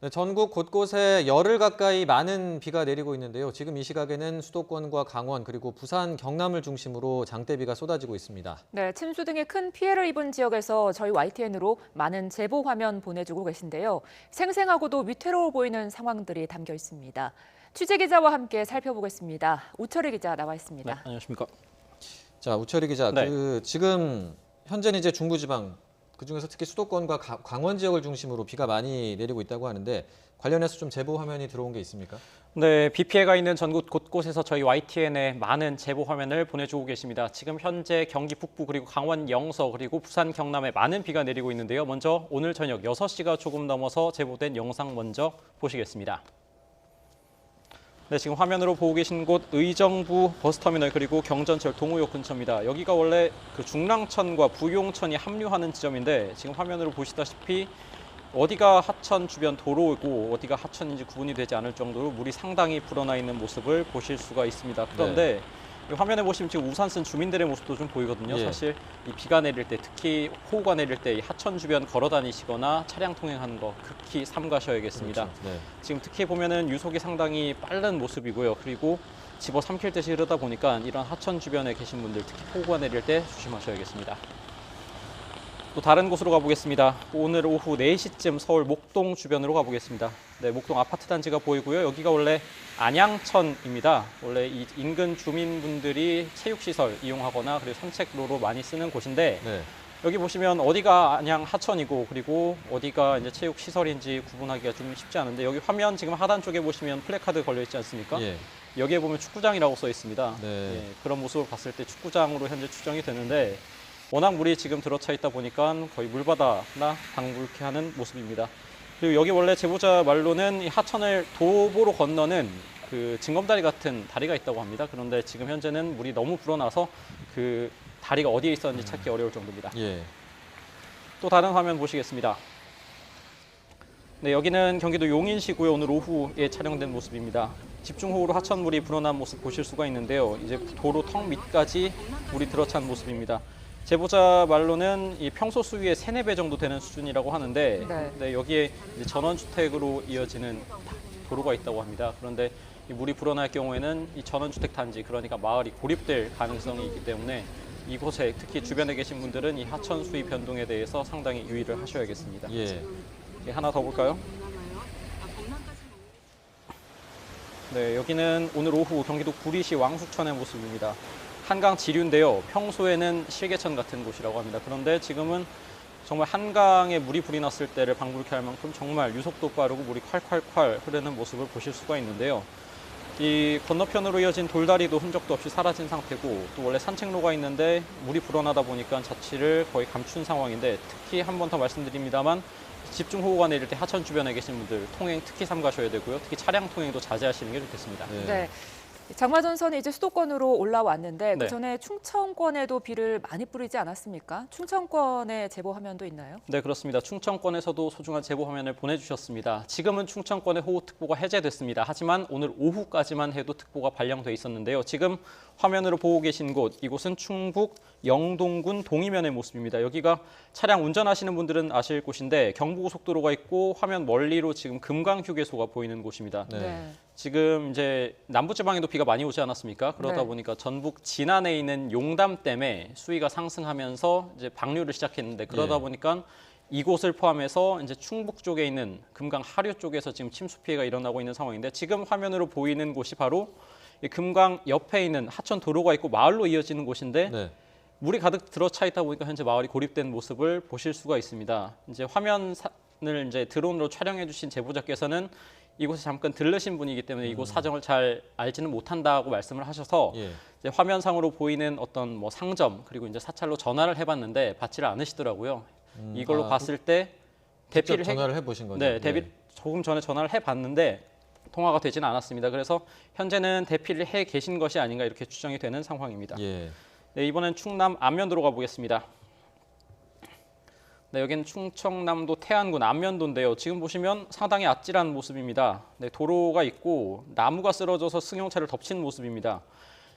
네, 전국 곳곳에 열흘 가까이 많은 비가 내리고 있는데요. 지금 이 시각에는 수도권과 강원 그리고 부산, 경남을 중심으로 장대비가 쏟아지고 있습니다. 네, 침수 등의 큰 피해를 입은 지역에서 저희 YTN으로 많은 제보 화면 보내주고 계신데요. 생생하고도 위태로워 보이는 상황들이 담겨 있습니다. 취재 기자와 함께 살펴보겠습니다. 우철희 기자 나와 있습니다. 네, 안녕하십니까. 자, 우철희 기자, 네. 지금 현재는 이제 중부지방 그중에서 특히 수도권과 강원 지역을 중심으로 비가 많이 내리고 있다고 하는데 관련해서 좀 제보 화면이 들어온 게 있습니까? 네, 비 피해가 있는 전국 곳곳에서 저희 YTN에 많은 제보 화면을 보내주고 계십니다. 지금 현재 경기 북부 그리고 강원 영서 그리고 부산 경남에 많은 비가 내리고 있는데요. 먼저 오늘 저녁 6시가 조금 넘어서 제보된 영상 먼저 보시겠습니다. 네, 지금 화면으로 보고 계신 곳 의정부 버스터미널 그리고 경전철 동호역 근처입니다. 여기가 원래 그 중랑천과 부용천이 합류하는 지점인데 지금 화면으로 보시다시피 어디가 하천 주변 도로이고 어디가 하천인지 구분이 되지 않을 정도로 물이 상당히 불어나 있는 모습을 보실 수가 있습니다. 그런데 이 화면에 보시면 지금 우산 쓴 주민들의 모습도 좀 보이거든요. 예. 사실 이 비가 내릴 때 특히 호우가 내릴 때 이 하천 주변 걸어 다니시거나 차량 통행하는 거 극히 삼가셔야겠습니다. 그렇죠. 네. 지금 특히 보면은 유속이 상당히 빠른 모습이고요. 그리고 집어삼킬 듯이 흐르다 보니까 이런 하천 주변에 계신 분들 특히 폭우가 내릴 때 조심하셔야겠습니다. 또 다른 곳으로 가보겠습니다. 오늘 오후 4시쯤 서울 목동 주변으로 가보겠습니다. 네, 목동 아파트 단지가 보이고요. 여기가 원래 안양천입니다. 원래 이 인근 주민분들이 체육시설 이용하거나 그리고 산책로로 많이 쓰는 곳인데 네. 여기 보시면 어디가 안양 하천이고 그리고 어디가 이제 체육 시설인지 구분하기가 좀 쉽지 않은데 여기 화면 지금 하단 쪽에 보시면 플래카드 걸려 있지 않습니까? 예. 여기에 보면 축구장이라고 써 있습니다. 네. 예, 그런 모습을 봤을 때 축구장으로 현재 추정이 되는데 워낙 물이 지금 들어차 있다 보니까 거의 물바다나 방불케 하는 모습입니다. 그리고 여기 원래 제보자 말로는 이 하천을 도보로 건너는 그 징검다리 같은 다리가 있다고 합니다. 그런데 지금 현재는 물이 너무 불어나서 그 다리가 어디에 있었는지 찾기 어려울 정도입니다. 예. 또 다른 화면 보시겠습니다. 네, 여기는 경기도 용인시고요. 오늘 오후에 촬영된 모습입니다. 집중호우로 하천물이 불어난 모습 보실 수가 있는데요. 이제 도로 턱 밑까지 물이 들어찬 모습입니다. 제보자 말로는 이 평소 수위의 3, 4배 정도 되는 수준이라고 하는데 네. 여기에 이제 전원주택으로 이어지는 도로가 있다고 합니다. 그런데 이 물이 불어날 경우에는 이 전원주택 단지, 그러니까 마을이 고립될 가능성이 있기 때문에 이곳에 특히 주변에 계신 분들은 이 하천 수위 변동에 대해서 상당히 유의를 하셔야겠습니다. 예. 하나 더 볼까요? 네, 여기는 오늘 오후 경기도 구리시 왕숙천의 모습입니다. 한강 지류인데요. 평소에는 실개천 같은 곳이라고 합니다. 그런데 지금은 정말 한강에 물이 불이 났을 때를 방불케 할 만큼 정말 유속도 빠르고 물이 콸콸콸 흐르는 모습을 보실 수가 있는데요. 이 건너편으로 이어진 돌다리도 흔적도 없이 사라진 상태고 또 원래 산책로가 있는데 물이 불어나다 보니까 자취를 거의 감춘 상황인데 특히 한 번 더 말씀드립니다만 집중호우가 내릴 때 하천 주변에 계신 분들 통행 특히 삼가셔야 되고요. 특히 차량 통행도 자제하시는 게 좋겠습니다. 네. 네. 장마전선이 이제 수도권으로 올라왔는데 네. 그 전에 충청권에도 비를 많이 뿌리지 않았습니까? 충청권의 제보 화면도 있나요? 네, 그렇습니다. 충청권에서도 소중한 제보 화면을 보내주셨습니다. 지금은 충청권의 호우특보가 해제됐습니다. 하지만 오늘 오후까지만 해도 특보가 발령돼 있었는데요. 지금 화면으로 보고 계신 곳, 이곳은 충북 영동군 동이면의 모습입니다. 여기가 차량 운전하시는 분들은 아실 곳인데 경부고속도로가 있고 화면 멀리로 지금 금강휴게소가 보이는 곳입니다. 네. 지금 이제 남부지방에도 비가 많이 오지 않았습니까? 그러다 네. 보니까 전북 진안에 있는 용담댐에 수위가 상승하면서 이제 방류를 시작했는데 그러다 예. 보니까 이곳을 포함해서 이제 충북 쪽에 있는 금강 하류 쪽에서 지금 침수 피해가 일어나고 있는 상황인데 지금 화면으로 보이는 곳이 바로 이 금강 옆에 있는 하천 도로가 있고 마을로 이어지는 곳인데 네. 물이 가득 들어차 있다 보니까 현재 마을이 고립된 모습을 보실 수가 있습니다. 이제 화면을 이제 드론으로 촬영해 주신 제보자께서는 이곳에 잠깐 들르신 분이기 때문에 이곳 사정을 잘 알지는 못한다고 말씀을 하셔서 예. 이제 화면상으로 보이는 어떤 뭐 상점 그리고 이제 사찰로 전화를 해봤는데 받지를 않으시더라고요. 이걸로 봤을 때 직접 대피를 전화를 해보신 거죠? 네, 대피 조금 전에 전화를 해봤는데 통화가 되지는 않았습니다. 그래서 현재는 대피를 해 계신 것이 아닌가 이렇게 추정이 되는 상황입니다. 예. 네, 이번엔 충남 안면도로 가보겠습니다. 네, 여기는 충청남도 태안군 안면도인데요. 지금 보시면 상당히 아찔한 모습입니다. 네, 도로가 있고 나무가 쓰러져서 승용차를 덮친 모습입니다.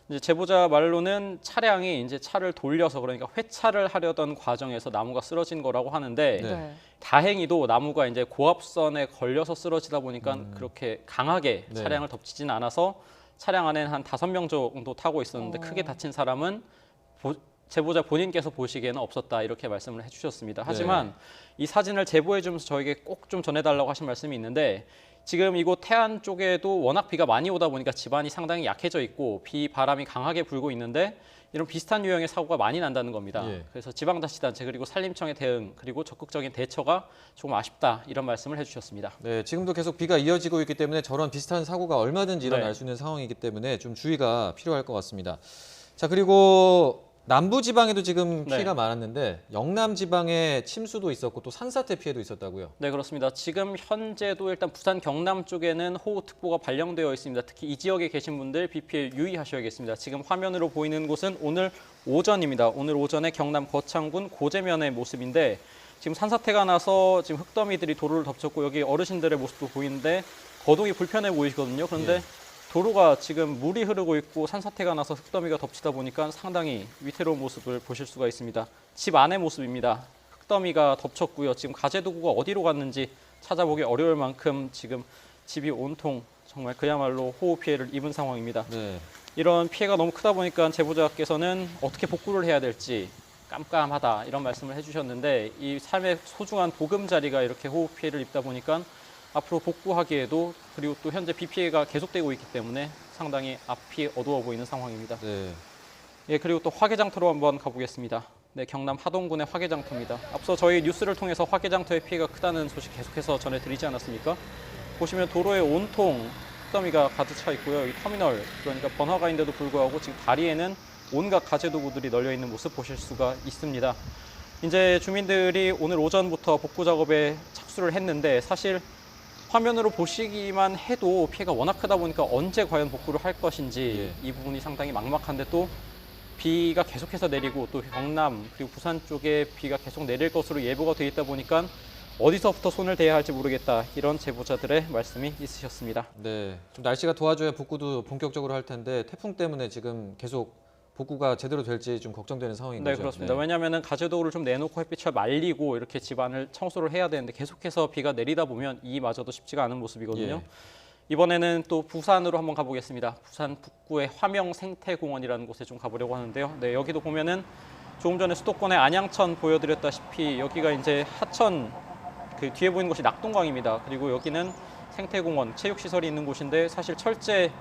이제 제보자 말로는 차량이 이제 차를 돌려서 그러니까 회차를 하려던 과정에서 나무가 쓰러진 거라고 하는데 네. 다행히도 나무가 이제 고압선에 걸려서 쓰러지다 보니까 그렇게 강하게 네. 차량을 덮치진 않아서 차량 안에는 한 5명 정도 타고 있었는데 크게 다친 사람은 제보자 본인께서 보시기에는 없었다 이렇게 말씀을 해주셨습니다. 하지만 이 사진을 제보해 주면서 저에게 꼭 좀 전해달라고 하신 말씀이 있는데 지금 이곳 태안 쪽에도 워낙 비가 많이 오다 보니까 지반이 상당히 약해져 있고 바람이 강하게 불고 있는데 이런 비슷한 유형의 사고가 많이 난다는 겁니다. 예. 그래서 지방자치단체 그리고 산림청의 대응 그리고 적극적인 대처가 조금 아쉽다 이런 말씀을 해주셨습니다. 네, 지금도 계속 비가 이어지고 있기 때문에 저런 비슷한 사고가 얼마든지 일어날 네. 수 있는 상황이기 때문에 좀 주의가 필요할 것 같습니다. 자, 그리고 남부 지방에도 지금 네. 피해가 많았는데 영남 지방에 침수도 있었고 또 산사태 피해도 있었다고요. 네, 그렇습니다. 지금 현재도 일단 부산 경남 쪽에는 호우특보가 발령되어 있습니다. 특히 이 지역에 계신 분들 비 피해 유의하셔야겠습니다. 지금 화면으로 보이는 곳은 오늘 오전입니다. 오늘 오전에 경남 거창군 고제면의 모습인데 지금 산사태가 나서 지금 흙더미들이 도로를 덮쳤고 여기 어르신들의 모습도 보이는데 거동이 불편해 보이시거든요. 그런데 예. 도로가 지금 물이 흐르고 있고 산사태가 나서 흙더미가 덮치다 보니까 상당히 위태로운 모습을 보실 수가 있습니다. 집 안의 모습입니다. 흙더미가 덮쳤고요. 지금 가재도구가 어디로 갔는지 찾아보기 어려울 만큼 지금 집이 온통 정말 그야말로 호우 피해를 입은 상황입니다. 네. 이런 피해가 너무 크다 보니까 제보자께서는 어떻게 복구를 해야 될지 깜깜하다 이런 말씀을 해주셨는데 이 삶의 소중한 보금자리가 이렇게 호우 피해를 입다 보니까 앞으로 복구하기에도 그리고 또 현재 비 피해가 계속되고 있기 때문에 상당히 앞이 어두워 보이는 상황입니다. 네. 예, 그리고 또 화개장터로 한번 가보겠습니다. 네, 경남 하동군의 화개장터입니다. 앞서 저희 뉴스를 통해서 화개장터의 피해가 크다는 소식 계속해서 전해드리지 않았습니까? 보시면 도로에 온통 흙더미가 가득 차 있고요. 이 터미널, 그러니까 번화가인데도 불구하고 지금 다리에는 온갖 가재도구들이 널려 있는 모습 보실 수가 있습니다. 이제 주민들이 오늘 오전부터 복구 작업에 착수를 했는데 사실 화면으로 보시기만 해도 피해가 워낙 크다 보니까 언제 과연 복구를 할 것인지 이 부분이 상당히 막막한데 또 비가 계속해서 내리고 또 경남 그리고 부산 쪽에 비가 계속 내릴 것으로 예보가 돼 있다 보니까 어디서부터 손을 대야 할지 모르겠다 이런 제보자들의 말씀이 있으셨습니다. 네. 좀 날씨가 도와줘야 복구도 본격적으로 할 텐데 태풍 때문에 지금 계속 복구가 제대로 될지 좀 걱정되는 상황인 네, 거죠. 그렇습니다. 왜냐하면 가재도구를 좀 내놓고 햇빛을 말리고 이렇게 집안을 청소를 해야 되는데 계속해서 비가 내리다 보면 이마저도 쉽지가 않은 모습이거든요. 예. 이번에는 또 부산으로 한번 가보겠습니다. 부산 북구의 화명 생태공원이라는 곳에 좀 가보려고 하는데요. 네, 여기도 보면은 조금 전에 수도권의 안양천 보여드렸다시피 여기가 이제 하천 그 뒤에 보이는 곳이 낙동강입니다. 그리고 여기는 생태공원, 체육시설이 있는 곳인데 사실 철제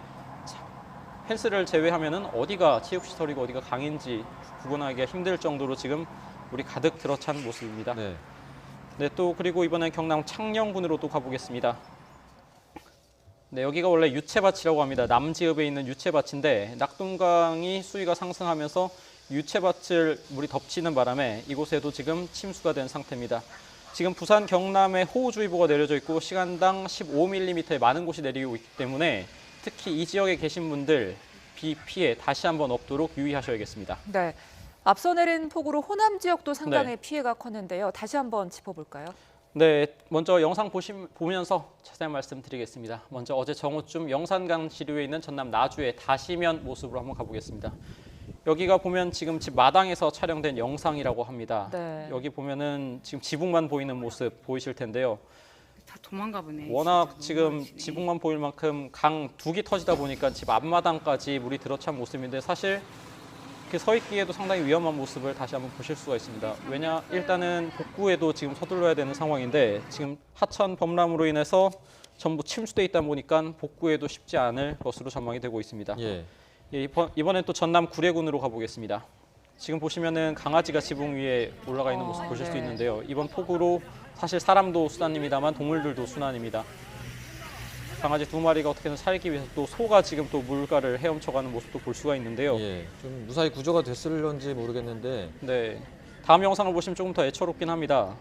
펜스를 제외하면은 어디가 체육시설이고 어디가 강인지 구분하기가 힘들 정도로 지금 물이 가득 들어찬 모습입니다. 네. 네, 또 그리고 이번엔 경남 창녕군으로 또 가보겠습니다. 네, 여기가 원래 유채밭이라고 합니다. 남지읍에 있는 유채밭인데 낙동강이 수위가 상승하면서 유채밭을 물이 덮치는 바람에 이곳에도 지금 침수가 된 상태입니다. 지금 부산 경남에 호우주의보가 내려져 있고 시간당 15mm의 많은 곳이 내리고 있기 때문에 특히 이 지역에 계신 분들 비 피해 다시 한번 없도록 유의하셔야겠습니다. 네. 앞서 내린 폭우로 호남 지역도 상당히 네. 피해가 컸는데요. 다시 한번 짚어볼까요? 네, 먼저 영상 보면서 자세한 말씀드리겠습니다. 먼저 어제 정오쯤 영산강 지류에 있는 전남 나주의 다시면 모습으로 한번 가보겠습니다. 여기가 보면 지금 집 마당에서 촬영된 영상이라고 합니다. 네. 여기 보면은 지금 지붕만 보이는 모습 보이실 텐데요. 다 도망가 보네. 워낙 진짜 지금 너무하시네. 지붕만 보일 만큼 강 둑이 터지다 보니까 집 앞마당까지 물이 들어찬 모습인데 사실 이렇게 서 있기에도 상당히 위험한 모습을 다시 한번 보실 수가 있습니다. 왜냐 일단은 복구에도 지금 서둘러야 되는 상황인데 지금 하천 범람으로 인해서 전부 침수돼 있다 보니까 복구에도 쉽지 않을 것으로 전망이 되고 있습니다. 예. 예, 이번엔 또 전남 구례군으로 가보겠습니다. 지금 보시면은 강아지가 지붕 위에 올라가 있는 모습 보실 수 네. 있는데요. 이번 폭우로 사실 사람도 순환입니다만 동물들도 순환입니다. 강아지 2마리가 어떻게든 살기 위해서 또 소가 지금 또 물가를 헤엄쳐가는 모습도 볼 수가 있는데요. 예. 좀 무사히 구조가 됐을런지 모르겠는데 네, 다음 영상을 보시면 조금 더 애처롭긴 합니다.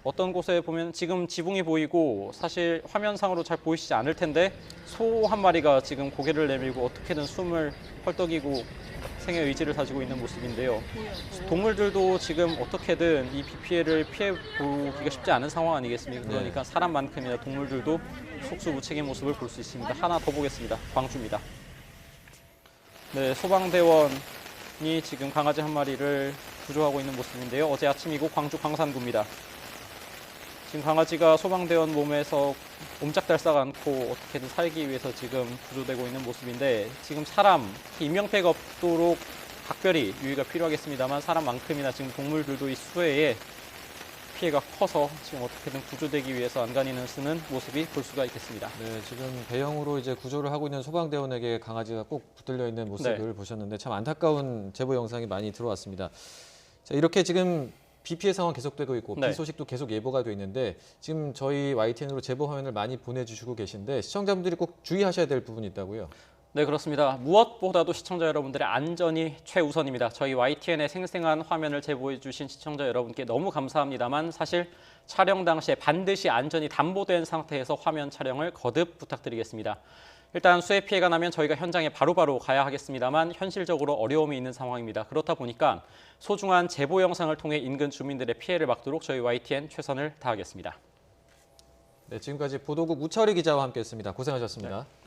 어떤 곳에 보면 지금 지붕이 보이고 사실 화면상으로 잘 보이시지 않을 텐데 소 한 마리가 지금 고개를 내밀고 어떻게든 숨을 헐떡이고 생의 의지를 다지고 있는 모습인데요. 동물들도 지금 어떻게든 이 비 피해를 피해 보기가 쉽지 않은 상황 아니겠습니까? 그러니까 사람만큼이나 동물들도 속수무책의 모습을 볼 수 있습니다. 하나 더 보겠습니다. 광주입니다. 네, 소방대원이 지금 강아지 한 마리를 구조하고 있는 모습인데요. 어제 아침이고 광주 광산구입니다. 지금 강아지가 소방대원 몸에서 옴짝달싹 않고 어떻게든 살기 위해서 지금 구조되고 있는 모습인데 지금 사람, 특히 인명피해가 없도록 각별히 유의가 필요하겠습니다만 사람만큼이나 지금 동물들도 이 수해에 피해가 커서 지금 어떻게든 구조되기 위해서 안간힘을 쓰는 모습이 볼 수가 있겠습니다. 네, 지금 배영으로 이제 구조를 하고 있는 소방대원에게 강아지가 꼭 붙들려 있는 모습을 네. 보셨는데 참 안타까운 제보 영상이 많이 들어왔습니다. 자, 이렇게 지금 비 피해 상황 계속되고 있고 네. 비 소식도 계속 예보가 돼 있는데 지금 저희 YTN으로 제보 화면을 많이 보내주시고 계신데 시청자분들이 꼭 주의하셔야 될 부분이 있다고요. 네, 그렇습니다. 무엇보다도 시청자 여러분들의 안전이 최우선입니다. 저희 YTN의 생생한 화면을 제보해 주신 시청자 여러분께 너무 감사합니다만 사실 촬영 당시에 반드시 안전이 담보된 상태에서 화면 촬영을 거듭 부탁드리겠습니다. 일단 수해 피해가 나면 저희가 현장에 바로바로 가야 하겠습니다만 현실적으로 어려움이 있는 상황입니다. 그렇다 보니까 소중한 제보 영상을 통해 인근 주민들의 피해를 막도록 저희 YTN 최선을 다하겠습니다. 네, 지금까지 보도국 우철희 기자와 함께했습니다. 고생하셨습니다. 네.